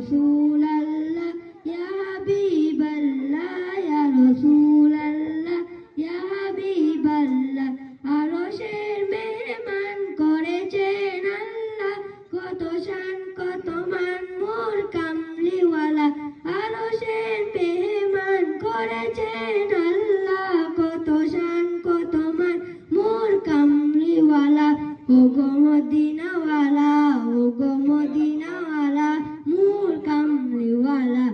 রাসূলাল্লাহ ইয়া হাবিবাল্লাহ ইয়া রাসূলাল্লাহ ইয়া হাবিবাল্লাহ আরশের মেহমান করেছেন আল্লাহ কত শান কত মান মোর কামলিওয়ালা আরশের মেহমান করেছেন আল্লাহ কত শান কত মান মোর কামলিওয়ালা ওগো মদিনাওয়ালা ওগো মদিনাওয়ালা মোর কামলিওয়ালা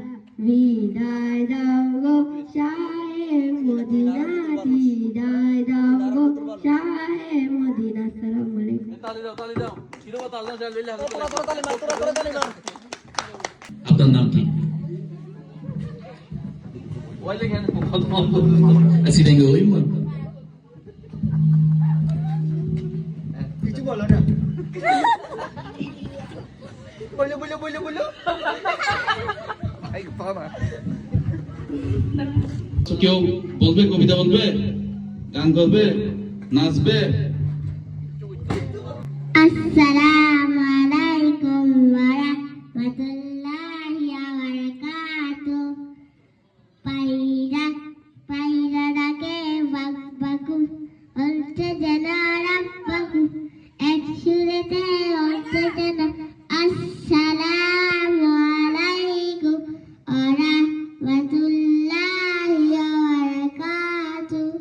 বিদায় দাও গো শাহে মদিনা বিদায় দাও গো শাহে মদিনা। আসসালামু আলাইকুম। তালি দাও শিরোপা তাল দাও জলদি আপনার নাম কি? ওইলে কেন কত মন আসি দেঙ্গে ওই মন কিছু বলো না বলো এই বাবা তো কেউ বলবে, কবিতা বলবে, গান করবে, নাচবে? আসসালামু আলাইকুম ওয়া রাহমাতুল্লাহি ওয়া বারাকাতুহু। পায়রা ডাকে বাকবাকু বলছে যেন রাব্বাকু এক সুরেতে বলছে যেন আসসালামু আলাইকুম ওয়া রাহমাতুল্লাহি ওয়া বারাকাতুহু।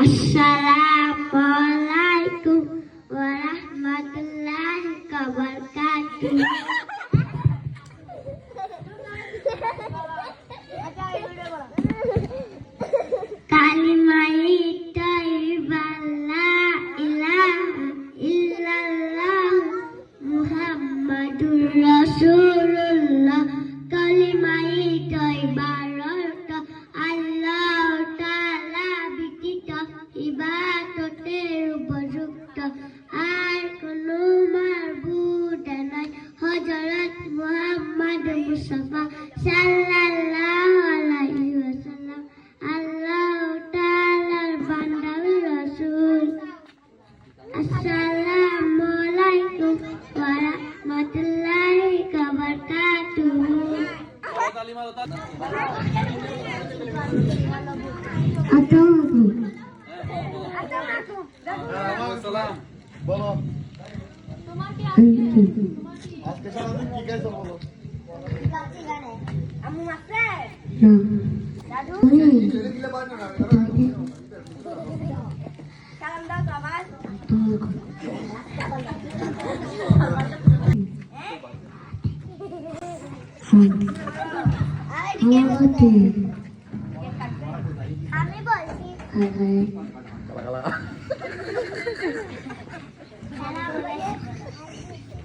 আসসালামু আলাইকুম ওয়া রাহমাতুল্লাহি ওয়া বারাকাতুহু। কালিমায়ে তাইয়্যিবা লা ইলাহা ইল্লাল্লাহ মুহাম্মাদুর রাসূলুল্লাহ। কালিমায়ে তাইয়্যিবার অর্থ আল্লাহ তাআলা ব্যতীত ইবাদতের উপযুক্ত আর কোনো মাবুদ নাই। হযরত মুহাম্মদ মুস্তাফা সাল্লাল্লাহু আলাইহি ওয়াসাল্লাম আল্লাহ তাআলার বান্দা রাসূল। আসসালামু আলাইকুম ওয়া রাহমাতুল্লাহি ওয়া বারাকাতুহু। তালি মারো তালি সালাম বলো আজকে সারাদিন কি খাইছো বলো আম্মু মাসে দাদু ছেড়ে দিলে পারবে না সালাম দাও তো আবার। আমি বলছি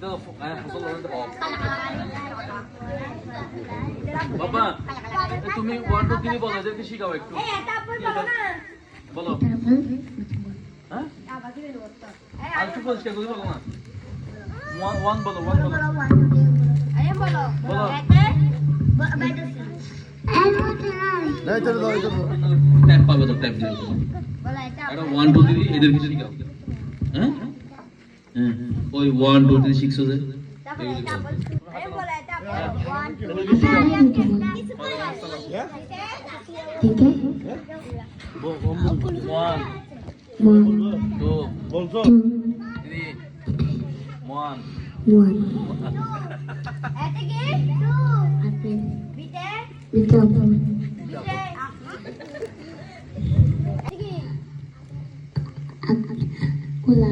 তো ফসল হতে পাও বাবা তুমি 1 2 3 বলো এদেরকে শিখাও একটু বলো হ্যাঁ আর একটু পরিষ্কার করে বলো না 1 বলো 1 বলো আরে বলো বলো এই চলো দাও ট্যাপ পাবে তো, ট্যাপ দিবে। বলো এটা এটা 1 2 3 এদেরকে শিখাও। হ্যাঁ হ্যাঁ ওই 1 2 3 শিখছো যে তারপরে এটা বল আরে বলো এটা 1 2 ঠিক One, two, বলছো 3, 1 এটা কি 2 বিতে Kula.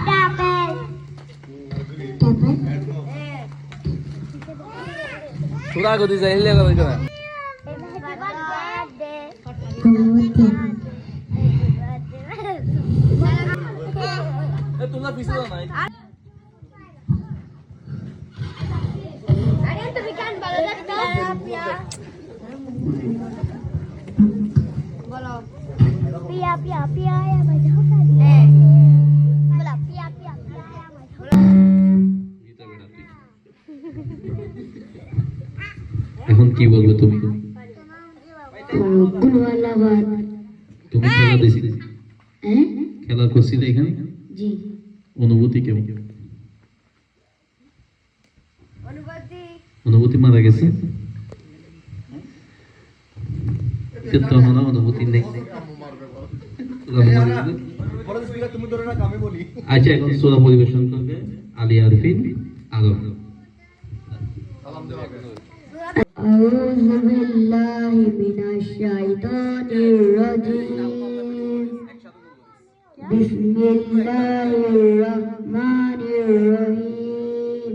Dapat. थोड़ा को दिस ले लगा इधर Kemudian. ए तुमला पीछे ना अरे तो विकास बोलो लगता पिया बोलो पिया पिया पिया या बजाओ कर बोला पिया पिया पिया या बजाओ গীতা বেটা তুই এখন কি বলবে তুমি? Kunwalawan. তুমি খেলা দিছি, Eh? খেলা করছিলে এখানে, Ji. অনুভূতি কেমন? অনুভূতি মারা গেছে, তখন অনুভূতি নেই। বড় স্পিকার তুমি ধরে রাখ, আমি বলি। আচ্ছা, এখন সূরা পরিবেশন করবে আলী আরফিন আলম। أعوذ بالله من الشيطان الرجيم بسم الله الرحمن الرحيم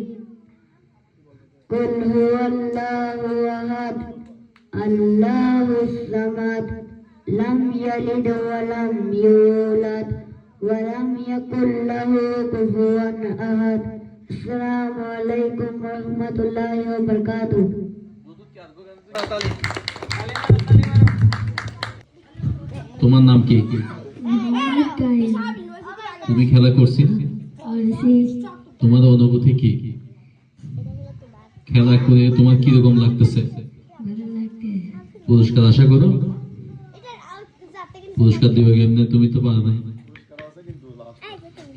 قل هو الله أحد الله الصمد لم يلد ولم يولد ولم يكن له كفوا أحد السلام عليكم ورحمة الله وبركاته তোমার নাম কি? मोहम्मद कायम তুমি খেলা করছিলে, और से তোমার অনুভূতি কি? খেলা করে তোমার কি রকম লাগতেছে? ভালো লাগতে পুরস্কার আশা করো? পুরস্কার দিবে কেমনে? তুমি তো পারো নাই।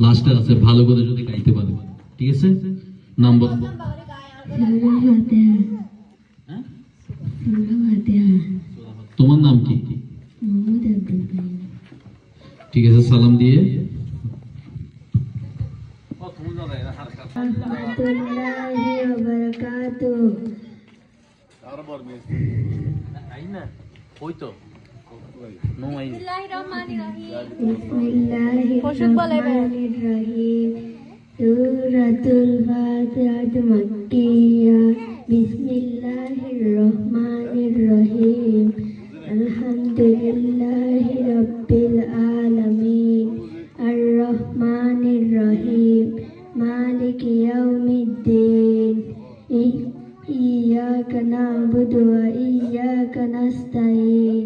লাস্টে আছে, ভালো করে যদি গাইতে পারো, ঠিক আছে? নাম্বার सूरह फातिहा सूरह फातिहा তোমার নাম কি? मोहम्मद अब्दुल कायम ঠিক আছে, সালাম দিয়ে। रहमतुल्लाहि व बरकातुहू আর বড় মিস আইনা হইতো নো আই बिस्मिल्लाहिर्रहमानिर्रहीम सूरतुल फातिहा मक्किया बिस्मिल्लाहिर्रहमानिर्रहीम अल्हम्दुलिल्लाहि रब्बिल आलमीन अर्रहमानिर्रहीम मालिकि यौमिद्दीन इय्याका नअबुदु व इय्याका नस्तईन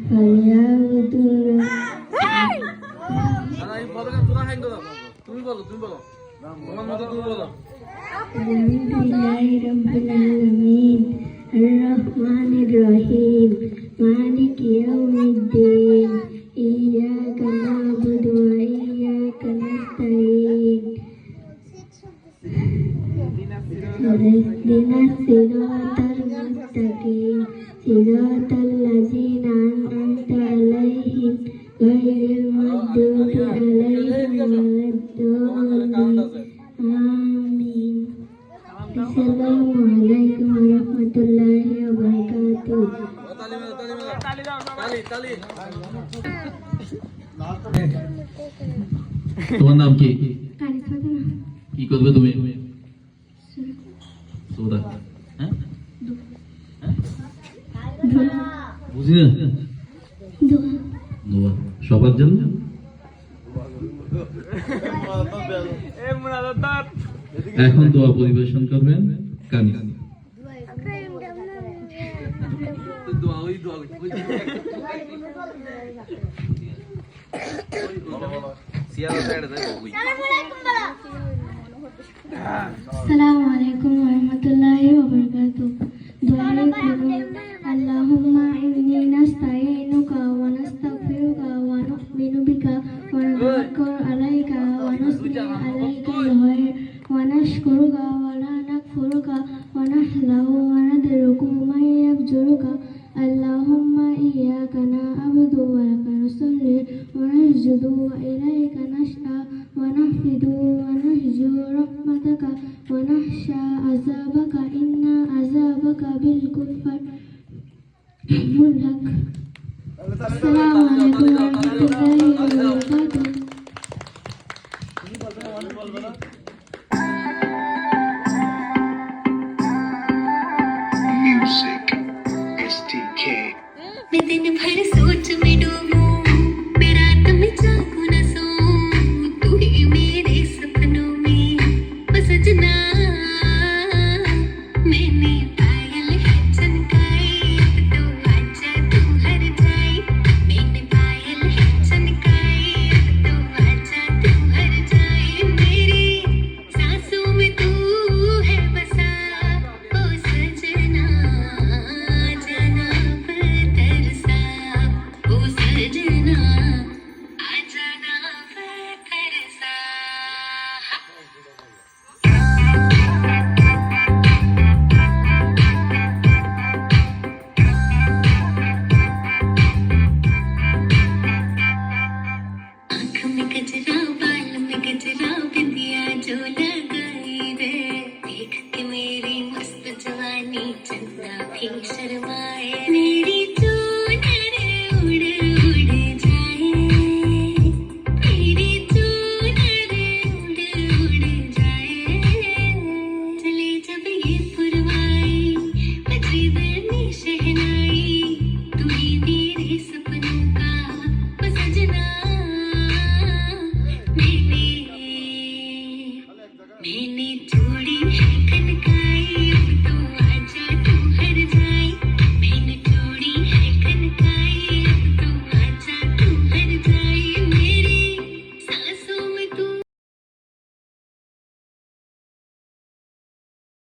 فليعبدوا তুমি বলো তোমার মতো তুমি বলো। الحمد لله رب العالمين الرحمن الرحيم مالك يوم الدين إياك نعبد وإياك نستعين اهدنا الصراط المستقيم صراط الذين أنعمت عليهم غير المغضوب عليهم ولا الضالين آمين السلام عليكم ورحمة الله وبركاته তোমার নাম কি? কি করবে তুমি? সৌদা। হ্যাঁ? বুঝি না। দোয়া সবার জন্য। এখন দোয়া পরিবেশন করবেন কানিস। দোয়া ওই দোয়া সিয়ারা সাইড দে ওই السلام عليكم ورحمة الله وبركاته دعاء اللهم إني نستعينك ونستغفرك ونؤمن بك ونتوكل عليك ونثني عليك الخير ونشكرك ولا نكفرك ونحله وندرك من يفجرك اللهم إياك نعبد ولك نصلي ونسجد وإليك نسعى ونحفد ونرجو رحمتك ونخشى عذابك إن عذابك بالكفر ملك السلام عليكم ورحمة الله وبركاته